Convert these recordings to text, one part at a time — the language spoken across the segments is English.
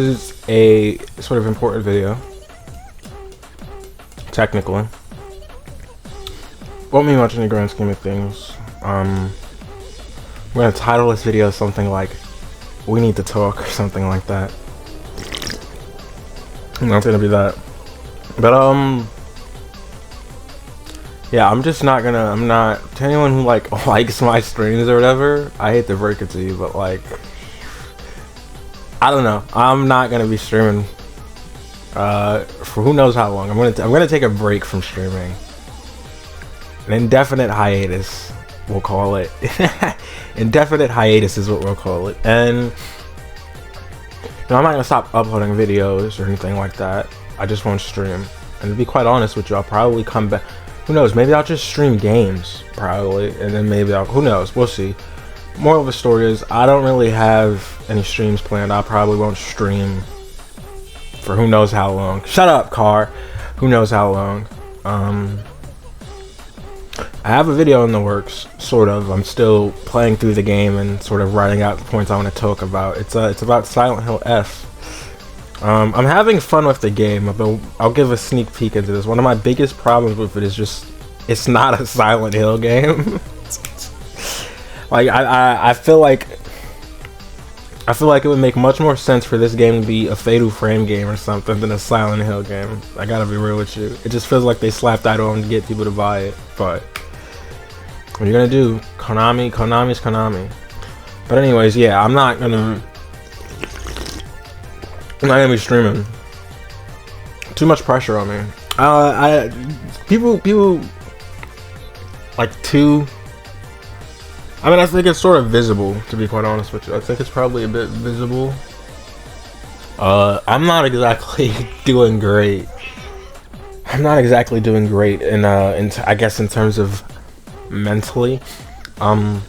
This is a sort of important video, technically. Won't mean much in the grand scheme of things. I'm gonna title this video something like "We Need to Talk" or something like that. That's gonna be that. But yeah, I'm not to anyone who like likes my streams or whatever, I hate to break it to you, but like, I don't know, I'm not gonna be streaming for who knows how long. I'm gonna take a break from streaming. An indefinite hiatus, we'll call it. Indefinite hiatus is what we'll call it. And you know, I'm not gonna stop uploading videos or anything like that. I just won't stream. And to be quite honest with you, I'll probably come back. Who knows? Maybe I'll just stream games, probably, and then maybe who knows? We'll see. Moral of the story is, I don't really have any streams planned. I probably won't stream for who knows how long. Shut up, car. Who knows how long? I have a video in the works, sort of. I'm still playing through the game and sort of writing out the points I want to talk about. It's about Silent Hill F. I'm having fun with the game, but I'll give a sneak peek into this. One of my biggest problems with it is just, it's not a Silent Hill game. Like, I feel like it would make much more sense for this game to be a Fatal Frame game or something than a Silent Hill game. I gotta be real with you. It just feels like they slapped that on to get people to buy it. But what are you gonna do? Konami's Konami. But anyways, yeah, I'm not gonna be streaming. Too much pressure on me. People like to. I mean, I think it's sort of visible, to be quite honest with you. I think it's probably a bit visible. I'm not exactly doing great. I'm not exactly doing great in I guess in terms of mentally. In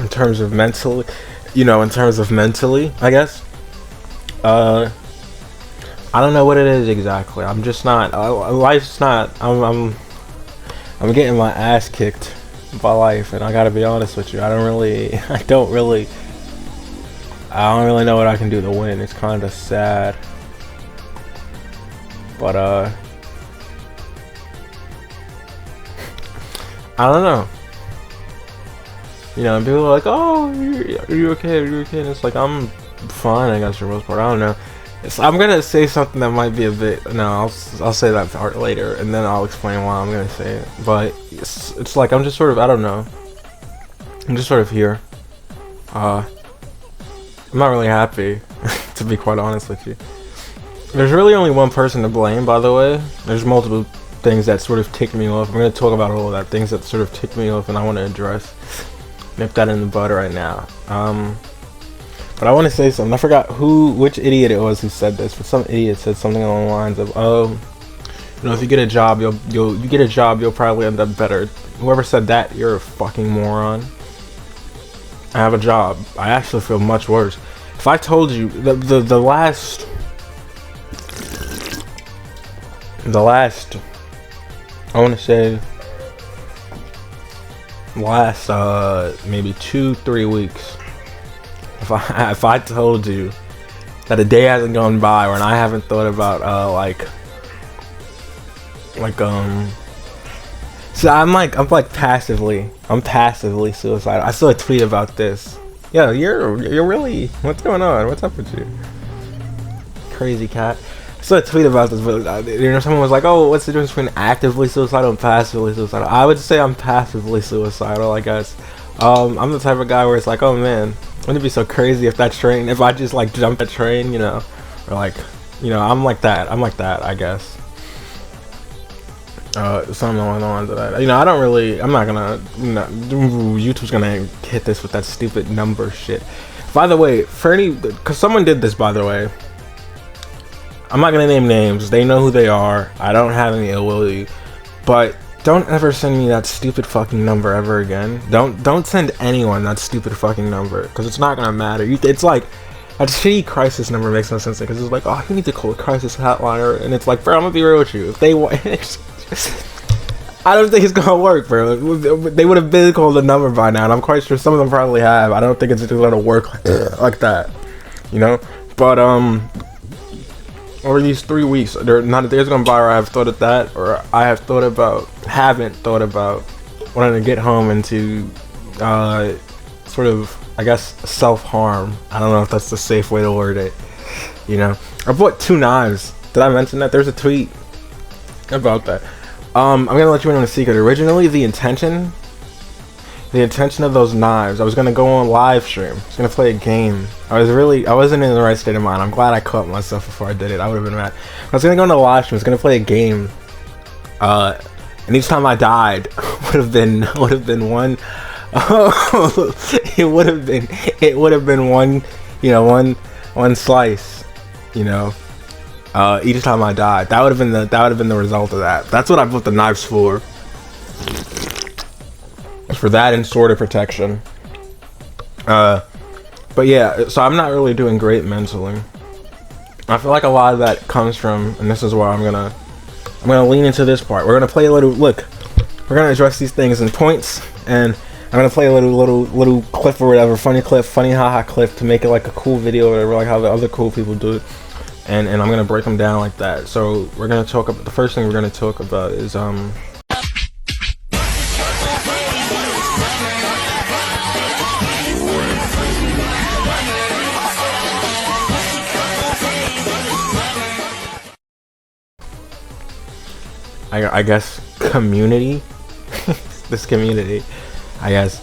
terms of mentally, I guess. I don't know what it is exactly. I'm just not. Life's not. I'm getting my ass kicked by life, and I gotta be honest with you. I don't really know what I can do to win. It's kind of sad, but I don't know. You know, and people are like, "Oh, are you okay? Are you okay?" And it's like, I'm fine, I guess, for the most part. I don't know. I'm gonna say something that might be a bit. No, I'll say that part later, and then I'll explain why I'm gonna say it. But it's like I'm just sort of, I don't know. I'm just sort of here. I'm not really happy, to be quite honest with you. There's really only one person to blame, by the way. There's multiple things that sort of ticked me off. I'm gonna talk about all of that, things that sort of ticked me off, and I want to address. Nip that in the bud right now. But I want to say something. I forgot which idiot it was who said this, but some idiot said something along the lines of, "Oh, you know, if you get a job, you'll probably end up better." Whoever said that, you're a fucking moron. I have a job. I actually feel much worse. If I told you the last, I want to say, last maybe 2-3 weeks. If I told you that a day hasn't gone by when I haven't thought about so I'm passively suicidal. I saw a tweet about this. Yo, you're really, what's going on? What's up with you, crazy cat? I saw a tweet about this, but you know, someone was like, "Oh, what's the difference between actively suicidal and passively suicidal?" I would say I'm passively suicidal, I guess. I'm the type of guy where it's like, "Oh man, wouldn't it be so crazy if if I just like jumped a train, you know," or like, you know, I'm like that, I guess. Something along the lines of that. You know, I'm not gonna, YouTube's gonna hit this with that stupid number shit. By the way, cause someone did this, by the way. I'm not gonna name names. They know who they are. I don't have any ill will to you, but don't ever send me that stupid fucking number ever again. Don't send anyone that stupid fucking number, because it's not gonna matter. It's like that shitty crisis number makes no sense, because it's like, oh, you need to call a crisis hotline, and it's like, bro, I'm gonna be real with you. If they I don't think it's gonna work, bro. They would have been called a number by now, and I'm quite sure some of them probably have. I don't think it's just gonna work like that, you know. But over these 3 weeks, there are not a day's gone by where I've thought of that, or I haven't thought about wanting to get home into sort of, I guess, self-harm. I don't know if that's the safe way to word it. You know, I bought 2 knives. Did I mention that? There's a tweet about that. I'm gonna let you in on a secret. Originally, the intention of those knives, I was gonna go on live stream. I was gonna play a game. I wasn't in the right state of mind. I'm glad I caught myself before I did it. I would have been mad. I was gonna go on a live stream. I was gonna play a game. And each time I died, would have been one. It would have been one. You know, one slice. You know. Each time I died, that would have been the result of that. That's what I put the knives for. For that and sort of protection. But yeah, so I'm not really doing great mentally. I feel like a lot of that comes from, and this is why I'm gonna lean into this part. We're gonna play a little. Look, we're gonna address these things in points, and I'm gonna play a little clip or whatever, funny haha clip to make it like a cool video or whatever, like how the other cool people do it. And I'm gonna break them down like that. So we're gonna talk about the first thing we're gonna talk about is I guess community. This community, I guess.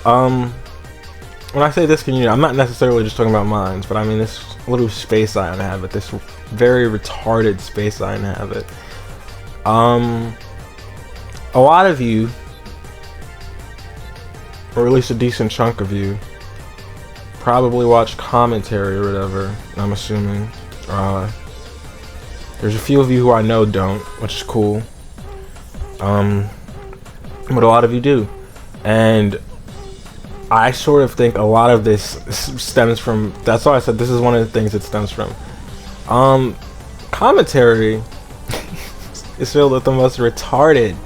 When I say this community, I'm not necessarily just talking about mines, but I mean this little space I inhabit, this very retarded space I inhabit. A lot of you, or at least a decent chunk of you, probably watch commentary or whatever, I'm assuming. There's a few of you who I know don't, which is cool. But a lot of you do. And I sort of think a lot of this stems from, that's why I said this is one of the things it stems from. Commentary is filled with the most retarded,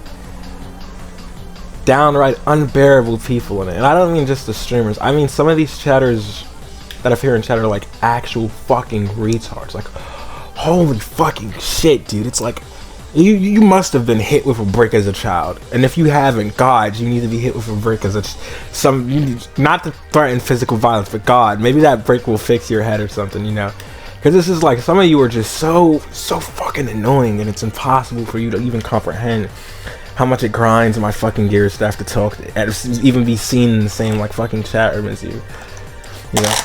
downright unbearable people in it. And I don't mean just the streamers. I mean some of these chatters that I hear in chat are like actual fucking retards. Like, holy fucking shit, dude. It's like, you must have been hit with a brick as a child, and if you haven't, God, you need to be hit with a brick as not to threaten physical violence, but God, maybe that brick will fix your head or something, you know? Because this is like, some of you are just so fucking annoying, and it's impossible for you to even comprehend how much it grinds my fucking gears to have to talk, and even be seen in the same like fucking chat room as you know?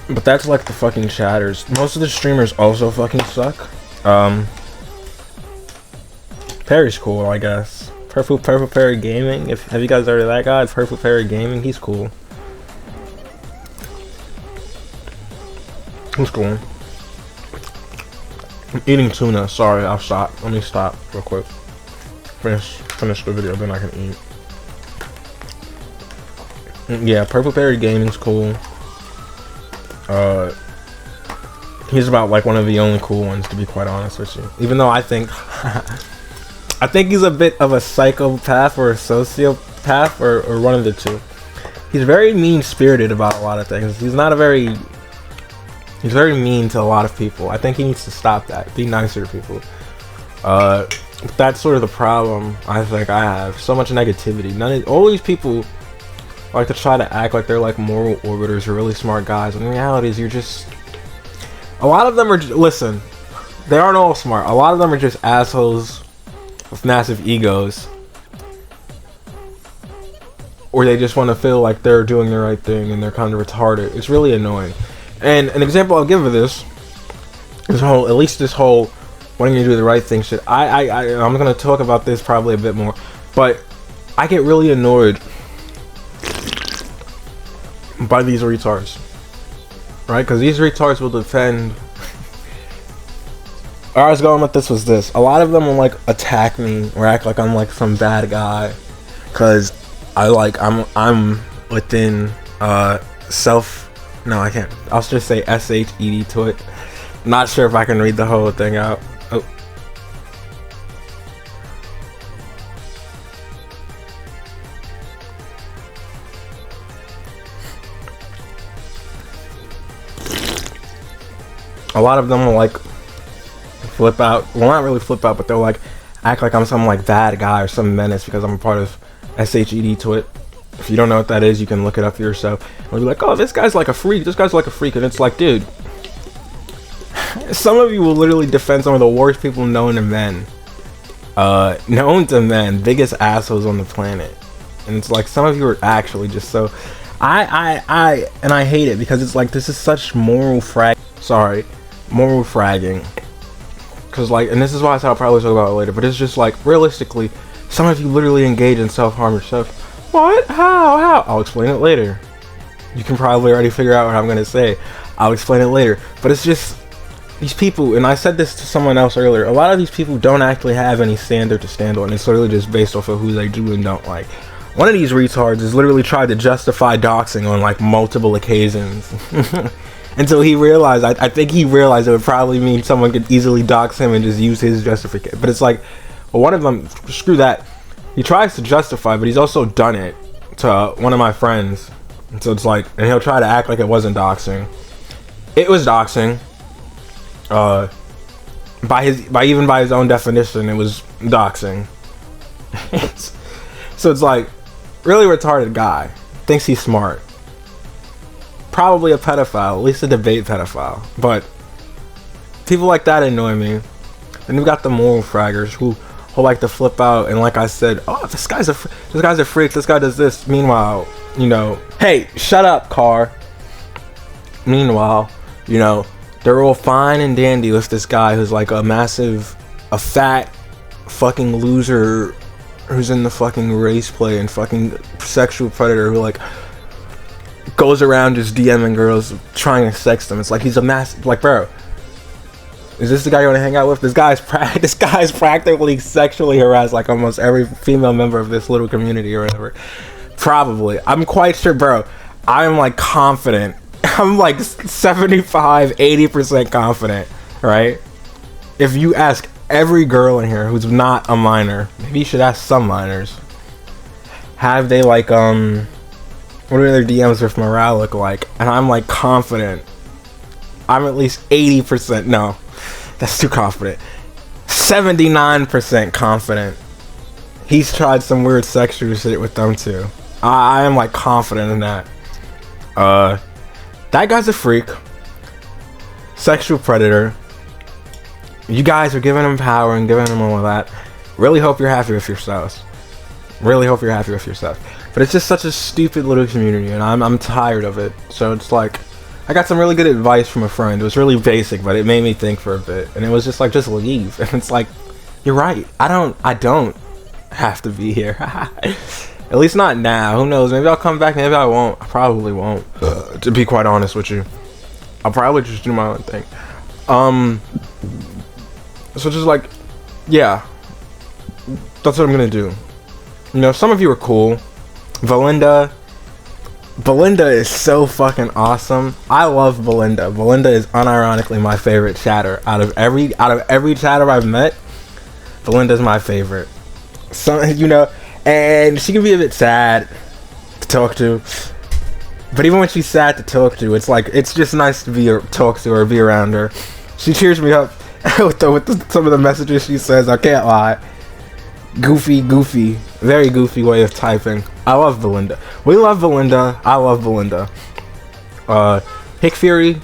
But that's like the fucking chatters. Most of the streamers also fucking suck. Perry's cool, I guess. Purple Perry Gaming. Have you guys heard of that guy? Purple Perry Gaming. He's cool. He's cool. I'm eating tuna. Sorry, I'll stop. Let me stop real quick. Finish the video, then I can eat. Yeah, Purple Perry Gaming's cool. He's about like one of the only cool ones, to be quite honest with you. Even though I think he's a bit of a psychopath or a sociopath or one of the two. He's very mean-spirited about a lot of things. He's very mean to a lot of people. I think he needs to stop that. Be nicer to people. That's sort of the problem I think I have. So much negativity. All these people like to try to act like they're like moral orbiters or really smart guys. And the reality is a lot of them are, listen, they aren't all smart. A lot of them are just assholes with massive egos, or they just want to feel like they're doing the right thing and they're kind of retarded. It's really annoying. And an example I'll give of this whole wanting to do the right thing shit. I'm gonna talk about this probably a bit more, but I get really annoyed by these retards, right? Because these retards will defend. Where I was going with this was this. A lot of them will like attack me or act like I'm like some bad guy because I'm within no, I can't. I'll just say SHED to it. Not sure if I can read the whole thing out. Oh. a lot of them will like flip out. Well, not really flip out, but they'll like act like I'm some like bad guy or some menace because I'm a part of SHED to it. If you don't know what that is, you can look it up for yourself. And you'll be like, oh, this guy's like a freak. This guy's like a freak. And it's like, dude, some of you will literally defend some of the worst people known to men. Known to men, biggest assholes on the planet. And it's like, some of you are actually just so... I hate it because it's like, this is such moral fragging. Because like, and this is why I said I'll probably talk about it later, but it's just like, realistically, some of you literally engage in self-harm yourself. What? How? I'll explain it later. You can probably already figure out what I'm gonna say. I'll explain it later. But it's just, these people, and I said this to someone else earlier, a lot of these people don't actually have any standard to stand on. It's literally just based off of who they do and don't like. One of these retards has literally tried to justify doxing on like multiple occasions. Until he realized, I think he realized it would probably mean someone could easily dox him and just use his justification. But it's like, well, one of them, screw that. He tries to justify, but he's also done it to one of my friends. And so it's like, and he'll try to act like it wasn't doxing. It was doxing. By his own definition, it was doxing. So it's like, really retarded guy. Thinks he's smart. Probably a pedophile, at least a debate pedophile. But people like that annoy me. And you got the moral fraggers who like to flip out and, like I said, oh, this guy's a freak, this guy does this. Meanwhile, you know, hey, shut up, car. Meanwhile, you know, they're all fine and dandy with this guy who's like a fat fucking loser who's in the fucking race play and fucking sexual predator who like goes around just DMing girls trying to sex them. It's like he's a like, bro, is this the guy you want to hang out with? This guy's practically sexually harassed like almost every female member of this little community or whatever. Probably. I'm quite sure, bro. I'm like confident. I'm like 75-80% confident, right? If you ask every girl in here who's not a minor, maybe you should ask some minors, have they like what do their DMs with morale look like? And I'm like confident. I'm at least 80%. No, that's too confident. 79% confident. He's tried some weird sexual shit with them too. I am like confident in that. That guy's a freak. Sexual predator. You guys are giving him power and giving him all of that. Really hope you're happy with yourselves. Really hope you're happy with yourself. But it's just such a stupid little community, and I'm tired of it. So it's like, I got some really good advice from a friend. It was really basic, but it made me think for a bit. And it was just like, just leave. And it's like, you're right. I don't have to be here. At least not now. Who knows? Maybe I'll come back. Maybe I won't. I probably won't. To be quite honest with you, I'll probably just do my own thing. So just like, yeah, that's what I'm gonna do. You know, some of you are cool. Belinda is so fucking awesome. I love Belinda. Belinda is unironically my favorite chatter. Out of every chatter I've met, Belinda's my favorite. So, you know, and she can be a bit sad to talk to. But even when she's sad to talk to, it's like, it's just nice to talk to her, be around her. She cheers me up with some of the messages she says. I can't lie. Goofy, very goofy way of typing. I love Belinda. We love Belinda. I love Belinda. Hick Fury,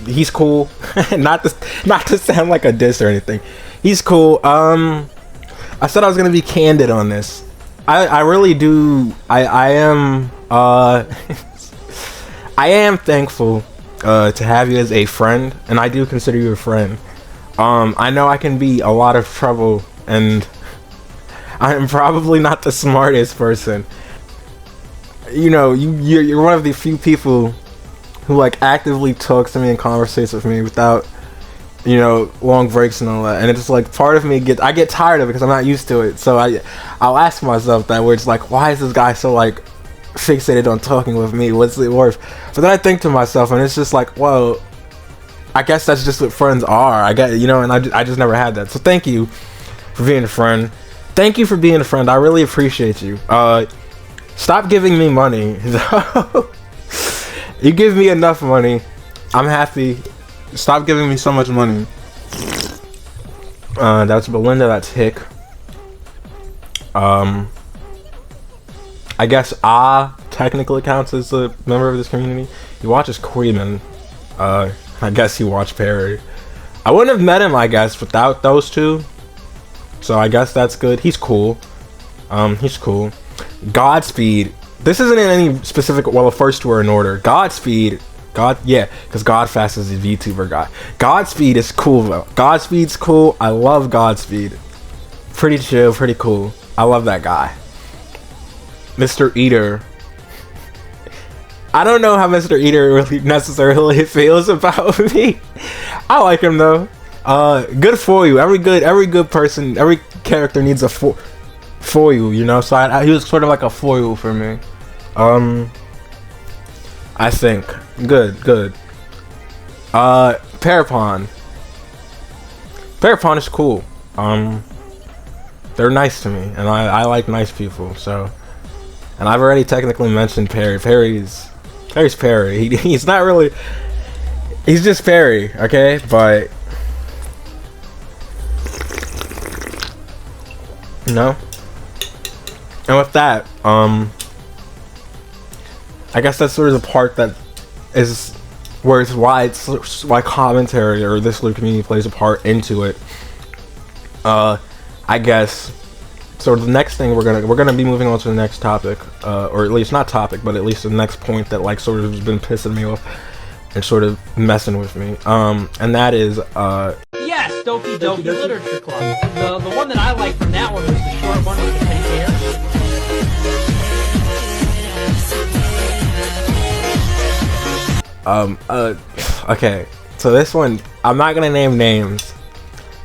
he's cool. not to sound like a diss or anything. He's cool. I said I was gonna be candid on this. I really do. I am I am thankful to have you as a friend, and I do consider you a friend. I know I can be a lot of trouble, and I'm probably not the smartest person. You know, you're one of the few people who like actively talks to me and conversates with me without, you know, long breaks and all that. And it's like, part of me I get tired of it because I'm not used to it. So I'll ask myself that, where it's like, why is this guy so like fixated on talking with me? What's it worth? But then I think to myself, and it's just like, well, I guess that's just what friends are. I get, you know, and I just never had that. So thank you for being a friend. Thank you for being a friend. I really appreciate you. Stop giving me money. You give me enough money I'm happy. Stop giving me so much money. That's Belinda. That's Hick. I guess technically counts as a member of this community. He watches Queeman. I guess he watched Perry. I wouldn't have met him, I guess, without those two. So I guess that's good. He's cool. He's cool. Godspeed. This isn't in any specific. Well, the first two are in order. Godspeed. Yeah, because Godfast is a VTuber guy. Godspeed is cool though. Godspeed's cool. I love Godspeed. Pretty chill, pretty cool. I love that guy. Mr. Eater. I don't know how Mr. Eater really necessarily feels about me. I like him though. Good for you. Every good person, every character needs a foil, you know. So he was sort of like a foil for me. I think good. Parapon is cool. They're nice to me, and I like nice people. So, and I've already technically mentioned Perry. Perry's Perry. He's not really. He's just Perry, okay? But no. And with that, I guess that's sort of the part that is why commentary or this little community plays a part into it. I guess. So the next thing we're gonna be moving on to the next topic, or at least not topic, but at least the next point that like sort of has been pissing me off and sort of messing with me. And that is yes, Doki Doki Literature Club. The one that I liked from that one was the short one with the pink hair. Okay, so this one, I'm not gonna name names,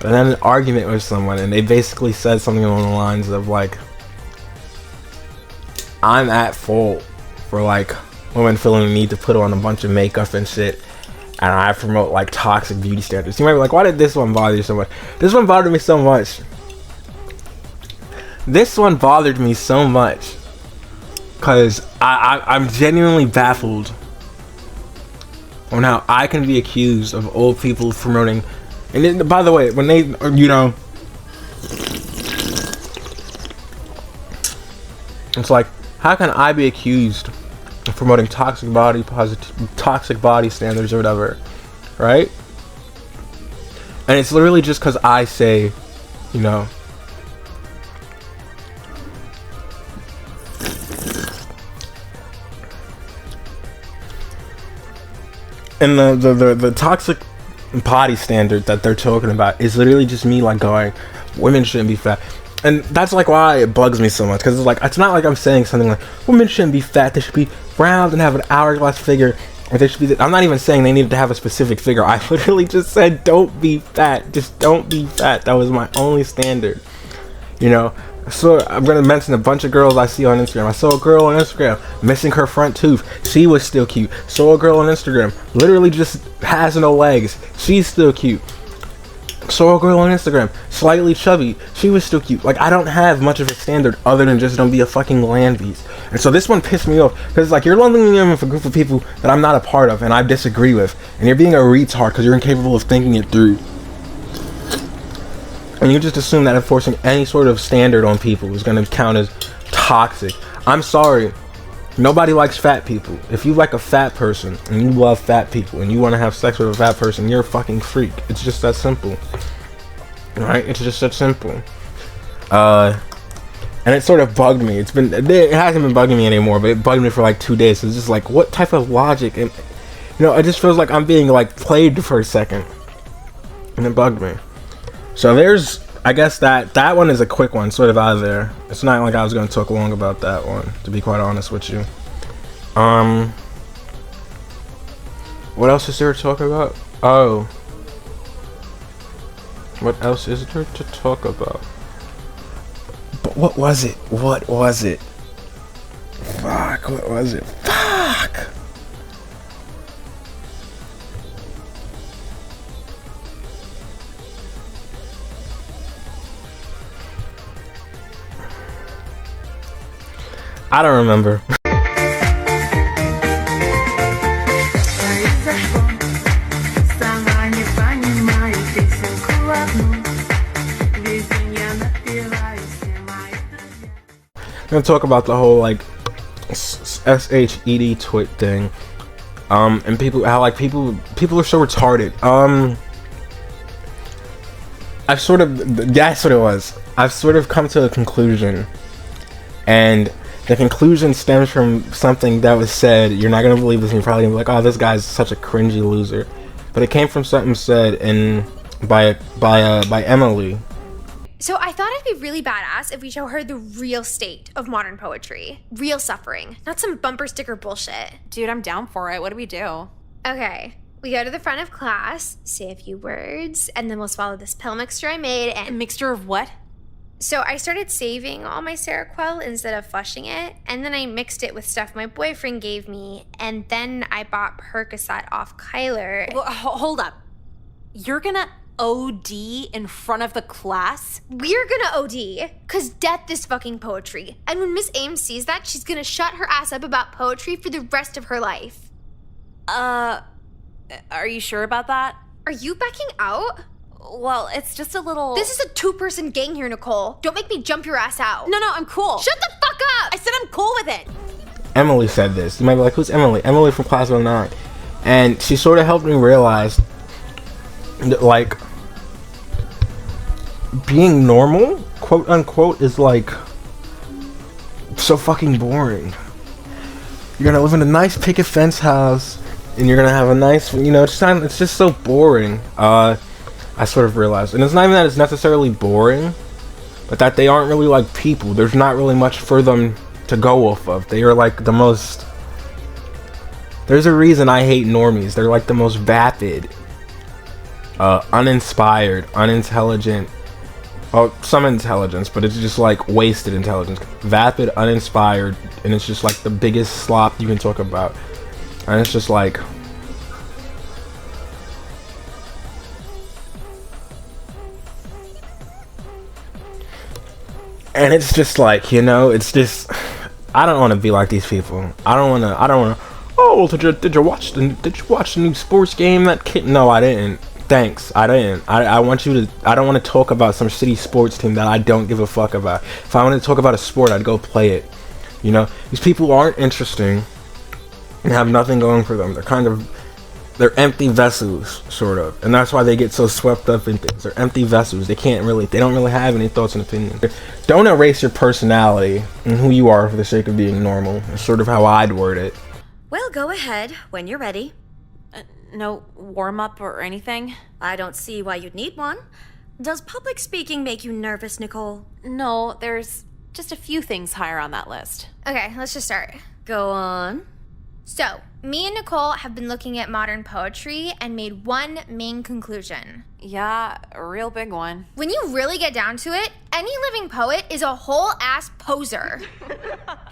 but I had an argument with someone, and they basically said something along the lines of like, I'm at fault for like women feeling the need to put on a bunch of makeup and shit, and I promote like toxic beauty standards. You might be like, why did this one bother you so much? This one bothered me so much. This one bothered me so much because I'm genuinely baffled on how I can be accused of old people promoting. And then, by the way, when they, you know, it's like, how can I be accused of promoting toxic body standards or whatever, right? And it's literally just because I say, you know, and the toxic body standard that they're talking about is literally just me like going, women shouldn't be fat. And that's like why it bugs me so much, because it's like, it's not like I'm saying something like women shouldn't be fat, they should be round and have an hourglass figure, or they should be I'm not even saying they needed to have a specific figure. I literally just said don't be fat, just don't be fat. That was my only standard, you know. So I'm gonna mention a bunch of girls I see on Instagram. I saw a girl on Instagram missing her front tooth. She was still cute. Saw a girl on Instagram literally just has no legs. She's still cute. Saw a girl on Instagram slightly chubby. She was still cute. Like, I don't have much of a standard other than just don't be a fucking land beast. And so this one pissed me off because like, you're lumping me in with a group of people that I'm not a part of and I disagree with, and you're being a retard because you're incapable of thinking it through. And you just assume that enforcing any sort of standard on people is going to count as toxic. I'm sorry. Nobody likes fat people. If you like a fat person and you love fat people and you want to have sex with a fat person, you're a fucking freak. It's just that simple. Right? It's just that simple. And it sort of bugged me. It hasn't been bugging me anymore, but it bugged me for like 2 days. It's just like, what type of logic? And, you know, it just feels like I'm being like played for a second. And it bugged me. So there's, I guess that one is a quick one, sort of out of there. It's not like I was going to talk long about that one, to be quite honest with you. What else is there to talk about? Oh. What else is there to talk about? But what was it? What was it? Fuck, what was it? Fuck! I don't remember. gonna talk about the whole like SHED twit thing. And people, how like people are so retarded. I've sort of, that's what it was. I've sort of come to a conclusion, and the conclusion stems from something that was said. You're not gonna believe this, and you're probably gonna be like, "Oh, this guy's such a cringy loser," but it came from something said by Emily. So I thought it'd be really badass if we show her the real state of modern poetry. Real suffering, not some bumper sticker bullshit. Dude, I'm down for it. What do we do? Okay, we go to the front of class, say a few words, and then we'll swallow this pill mixture I made A and... mixture of what? So I started saving all my Seroquel instead of flushing it, and then I mixed it with stuff my boyfriend gave me, and then I bought Percocet off Kyler. Well, hold up. You're gonna OD in front of the class? We're gonna OD, cause death is fucking poetry. And when Miss Ames sees that, she's gonna shut her ass up about poetry for the rest of her life. Are you sure about that? Are you backing out? Well, it's just a little... This is a 2-person gang here, Nicole. Don't make me jump your ass out. No, I'm cool. Shut the fuck up! I said I'm cool with it. Emily said this. You might be like, who's Emily? Emily from class of 09. And she sort of helped me realize that, like, being normal, quote unquote, is like so fucking boring. You're gonna live in a nice picket fence house, and you're gonna have a nice, you know, it's just so boring. I sort of realized, and it's not even that it's necessarily boring, but that they aren't really like people. There's not really much for them to go off of. They are like the most... There's a reason I hate normies. They're like the most vapid, uninspired, unintelligent. Well, some intelligence, but it's just like wasted intelligence. Vapid, uninspired, and it's just like the biggest slop you can talk about. And it's just like... And it's just like, you know, it's just... I don't want to be like these people. I don't want to... Oh, well, did you watch the new sports game that kid? No, I didn't. Thanks, I didn't. I want you to... I don't want to talk about some shitty sports team that I don't give a fuck about. If I wanted to talk about a sport, I'd go play it. You know? These people aren't interesting and have nothing going for them. They're kind of... They're empty vessels, sort of. And that's why they get so swept up in things. They're empty vessels. They don't really have any thoughts and opinions. Don't erase your personality and who you are for the sake of being normal. That's sort of how I'd word it. Well, go ahead when you're ready. No warm-up or anything? I don't see why you'd need one. Does public speaking make you nervous, Nicole? No, there's just a few things higher on that list. Okay, let's just start. Go on. So, me and Nicole have been looking at modern poetry and made one main conclusion. Yeah, a real big one. When you really get down to it, any living poet is a whole-ass poser.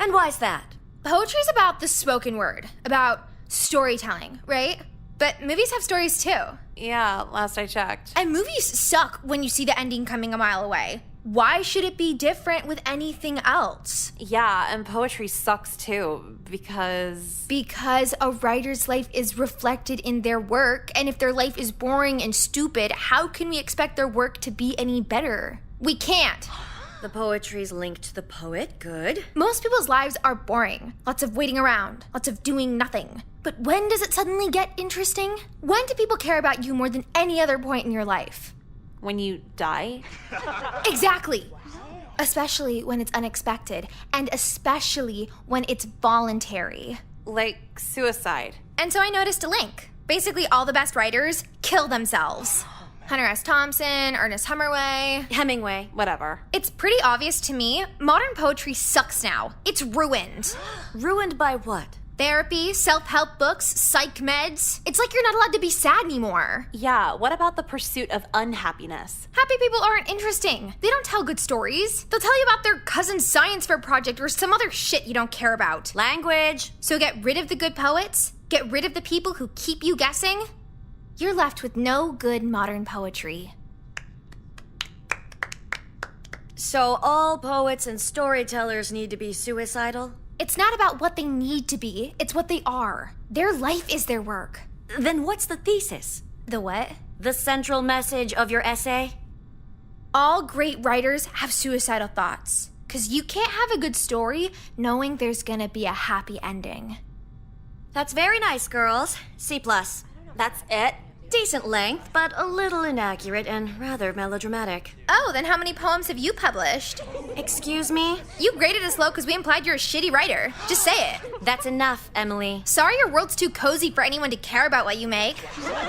And why's that? Poetry's about the spoken word, about storytelling, right? But movies have stories too. Yeah, last I checked. And movies suck when you see the ending coming a mile away. Why should it be different with anything else? Yeah, and poetry sucks too, because a writer's life is reflected in their work, and if their life is boring and stupid, how can we expect their work to be any better? We can't. The poetry's linked to the poet, good. Most people's lives are boring. Lots of waiting around, lots of doing nothing. But when does it suddenly get interesting? When do people care about you more than any other point in your life? when you die? Exactly. Especially when it's unexpected, and especially when it's voluntary. Like suicide. And so I noticed a link. Basically, all the best writers kill themselves. Hunter S. Thompson, Ernest Hemingway. Whatever. It's pretty obvious to me, modern poetry sucks now. It's ruined. Ruined by what? Therapy, self-help books, psych meds. It's like you're not allowed to be sad anymore. Yeah, what about the pursuit of unhappiness? Happy people aren't interesting. They don't tell good stories. They'll tell you about their cousin's science fair project or some other shit you don't care about. Language. So get rid of the good poets, get rid of the people who keep you guessing. You're left with no good modern poetry. So all poets and storytellers need to be suicidal? It's not about what they need to be, it's what they are. Their life is their work. Then what's the thesis? The what? The central message of your essay? All great writers have suicidal thoughts. Because you can't have a good story knowing there's gonna be a happy ending. That's very nice, girls. C+. That's it? Decent length, but a little inaccurate and rather melodramatic. Oh, then how many poems have you published? Excuse me? You graded us low because we implied you're a shitty writer. Just say it. That's enough, Emily. Sorry your world's too cozy for anyone to care about what you make.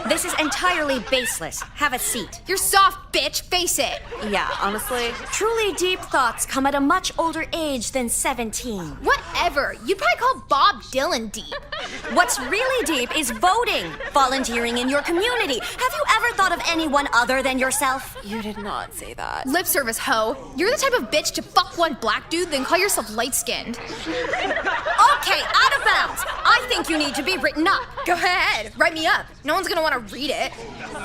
This is entirely baseless. Have a seat. You're soft, bitch. Face it. Yeah, honestly. Truly deep thoughts come at a much older age than 17. Whatever. You'd probably call Bob Dylan deep. What's really deep is voting, volunteering in your community. Have you ever thought of anyone other than yourself? You did not say that. Lip service, hoe. You're the type of bitch to fuck one black dude, then call yourself light-skinned. Okay, out of bounds. I think you need to be written up. Go ahead. Write me up. No one's gonna want to read it.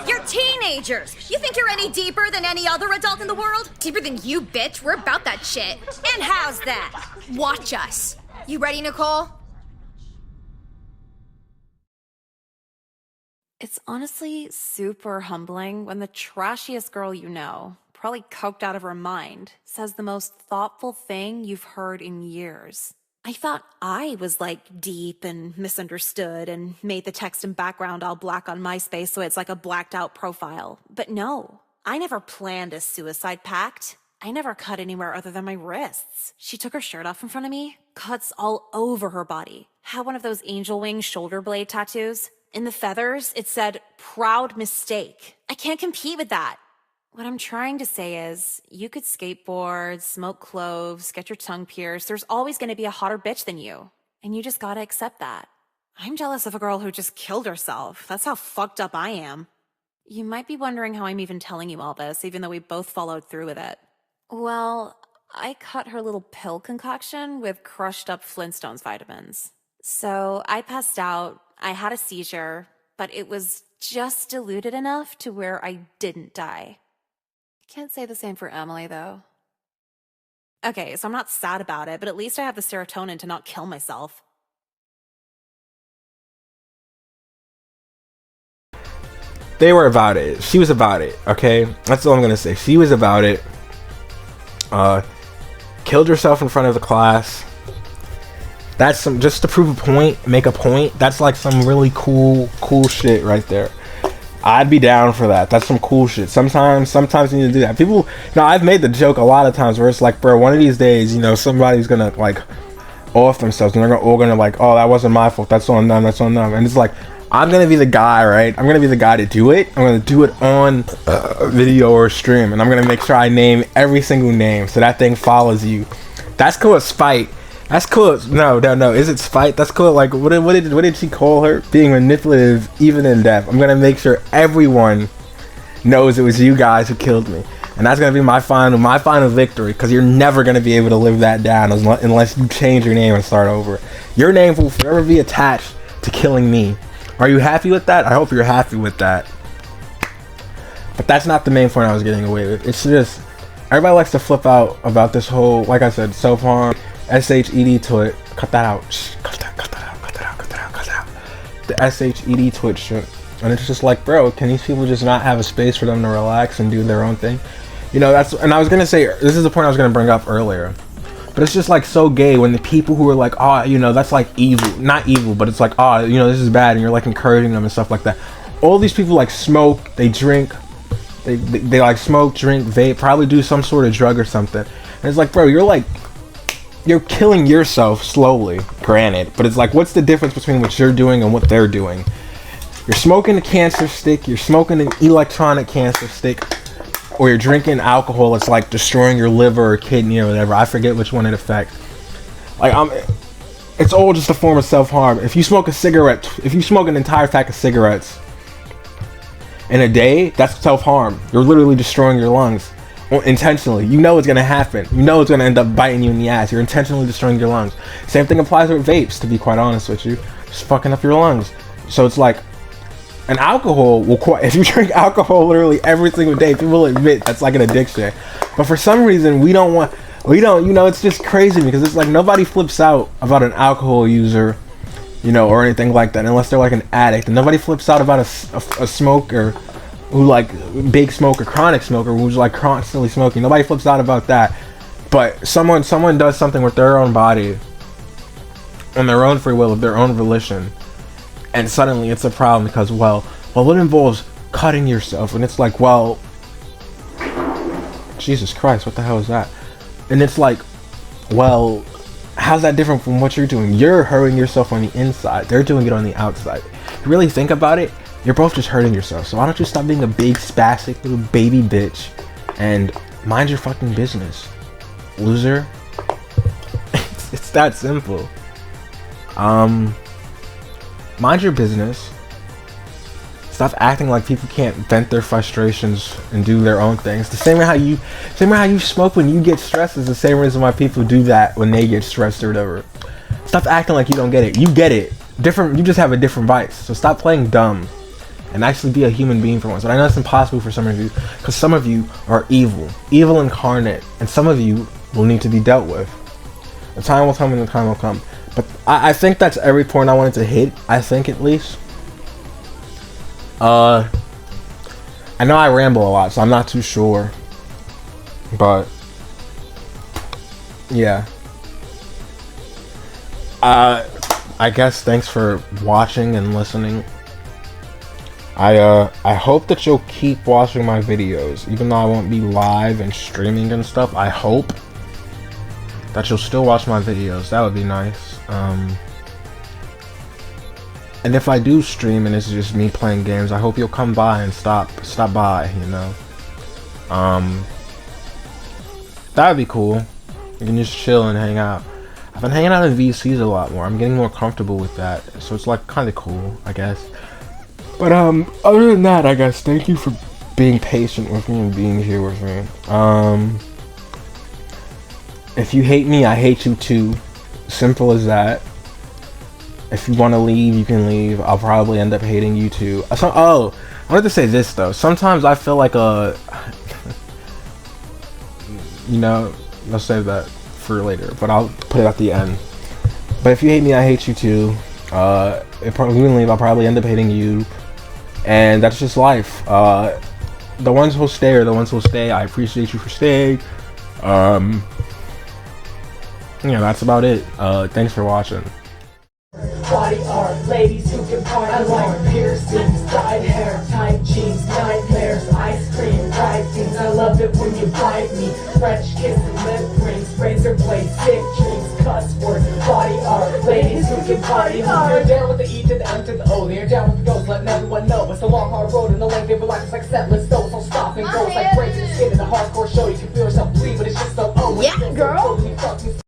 You're teenagers. You think you're any deeper than any other adult in the world? Deeper than you, bitch. We're about that shit. And how's that? Watch us. You ready, Nicole? It's honestly super humbling when the trashiest girl you know, probably coked out of her mind, says the most thoughtful thing you've heard in years. I thought I was like deep and misunderstood and made the text and background all black on MySpace so it's like a blacked out profile. But no, I never planned a suicide pact. I never cut anywhere other than my wrists. She took her shirt off in front of me, cuts all over her body. Had one of those angel wing shoulder blade tattoos. In the feathers, it said, "Proud mistake." I can't compete with that. What I'm trying to say is, you could skateboard, smoke cloves, get your tongue pierced. There's always going to be a hotter bitch than you. And you just gotta accept that. I'm jealous of a girl who just killed herself. That's how fucked up I am. You might be wondering how I'm even telling you all this, even though we both followed through with it. Well, I cut her little pill concoction with crushed up Flintstones vitamins. So I passed out. I had a seizure, but it was just diluted enough to where I didn't die. I can't say the same for Emily, though. Okay, so I'm not sad about it, but at least I have the serotonin to not kill myself. They were about it. She was about it, okay? That's all I'm gonna say. She was about it. Killed herself in front of the class. That's some, just to prove a point, make a point. That's like some really cool shit right there. I'd be down for that. That's some cool shit. Sometimes you need to do that. People, I've made the joke a lot of times where it's like, bro, one of these days, somebody's gonna like off themselves and they're all gonna like, oh, that wasn't my fault. That's on them. That's on them. And it's like, I'm gonna be the guy, right? I'm gonna be the guy to do it. I'm gonna do it on video or stream, and I'm gonna make sure I name every single name so that thing follows you. That's cool as spite. That's cool. No. Is it spite? That's cool. Like, what did she call her? Being manipulative, even in death. I'm gonna make sure everyone knows it was you guys who killed me, and that's gonna be my final victory. Because you're never gonna be able to live that down unless you change your name and start over. Your name will forever be attached to killing me. Are you happy with that? I hope you're happy with that. But that's not the main point I was getting away with. It's just everybody likes to flip out about this whole, like I said, self-harm. SHED twit. Cut that out. Cut that out. The SHED twit shit. And it's just like, bro, can these people just not have a space for them to relax and do their own thing? And I was gonna say, this is the point I was gonna bring up earlier. But it's just like so gay when the people who are like, oh, that's like evil. Not evil, but it's like, oh, this is bad, and you're like encouraging them and stuff like that. All these people like smoke, they drink, they like smoke, drink, vape, probably do some sort of drug or something. And it's like, bro, you're killing yourself slowly, granted, but it's like, what's the difference between what you're doing and what they're doing? You're smoking a cancer stick, you're smoking an electronic cancer stick, or you're drinking alcohol. It's like destroying your liver or kidney or whatever. I forget which one it affects. Like, it's all just a form of self-harm. If you smoke an entire pack of cigarettes in a day, that's self-harm. You're literally destroying your lungs. Intentionally. It's gonna happen. It's gonna end up biting you in the ass. You're intentionally destroying your lungs. Same thing applies with vapes, to be quite honest with you. Just fucking up your lungs. So it's like, and alcohol if you drink alcohol literally every single day, people will admit that's like an addiction. But for some reason, it's just crazy because it's like nobody flips out about an alcohol user, or anything like that, unless they're like an addict. And nobody flips out about a smoker who like big smoker, chronic smoker who's like constantly smoking. Nobody flips out about that. But someone does something with their own body on their own free will, of their own volition, and suddenly it's a problem because, well, it involves cutting yourself, and it's like, well, Jesus Christ, what the hell is that? And it's like, well, how's that different from what you're doing? You're hurting yourself on the inside. They're doing it on the outside. If you really think about it, you're both just hurting yourself. So why don't you stop being a big spastic little baby bitch and mind your fucking business, loser? It's that simple. Mind your business. Stop acting like people can't vent their frustrations and do their own things. The same way how you smoke when you get stressed is the same reason why people do that when they get stressed or whatever. Stop acting like you don't get it. You get it. You just have a different vice. So stop playing dumb and actually be a human being for once. But I know it's impossible for some of you because some of you are evil incarnate, and some of you will need to be dealt with. The time will come and the time will come. But I think that's every point I wanted to hit. I think, at least. I know I ramble a lot, so I'm not too sure. But yeah. I guess thanks for watching and listening. I hope that you'll keep watching my videos, even though I won't be live and streaming and stuff. I hope that you'll still watch my videos. That would be nice. And if I do stream and it's just me playing games, I hope you'll come by and stop by, you know. That would be cool. You can just chill and hang out. I've been hanging out in VCs a lot more. I'm getting more comfortable with that, so it's like kind of cool, I guess. But other than that, I guess thank you for being patient with me and being here with me. If you hate me, I hate you too. Simple as that. If you want to leave, you can leave. I'll probably end up hating you too. Oh, I wanted to say this though. Sometimes I feel like you know, I'll save that for later, but I'll put it at the end. But if you hate me, I hate you too. If you can leave, I'll probably end up hating you, and that's just life. The ones who'll stay are the ones who'll stay. I appreciate you for staying. Yeah, that's about it. Thanks for watching. Body art, ladies who can party. I like piercings, dyed hair, tight jeans, nightmares, ice cream, fried things. I love it when you bite me. French kissing, lip rings, razor blades, sick dreams, cuss words. Body art, ladies who can party hard. You're down with the E to the M to the O. You're down with the goes, letting everyone know. It's a long, hard road, and the length of your life is like setless stones. Don't stop and go. It's like breaking skin in a hardcore show. You can feel yourself bleed, but it's just so. Oh, yeah, girl.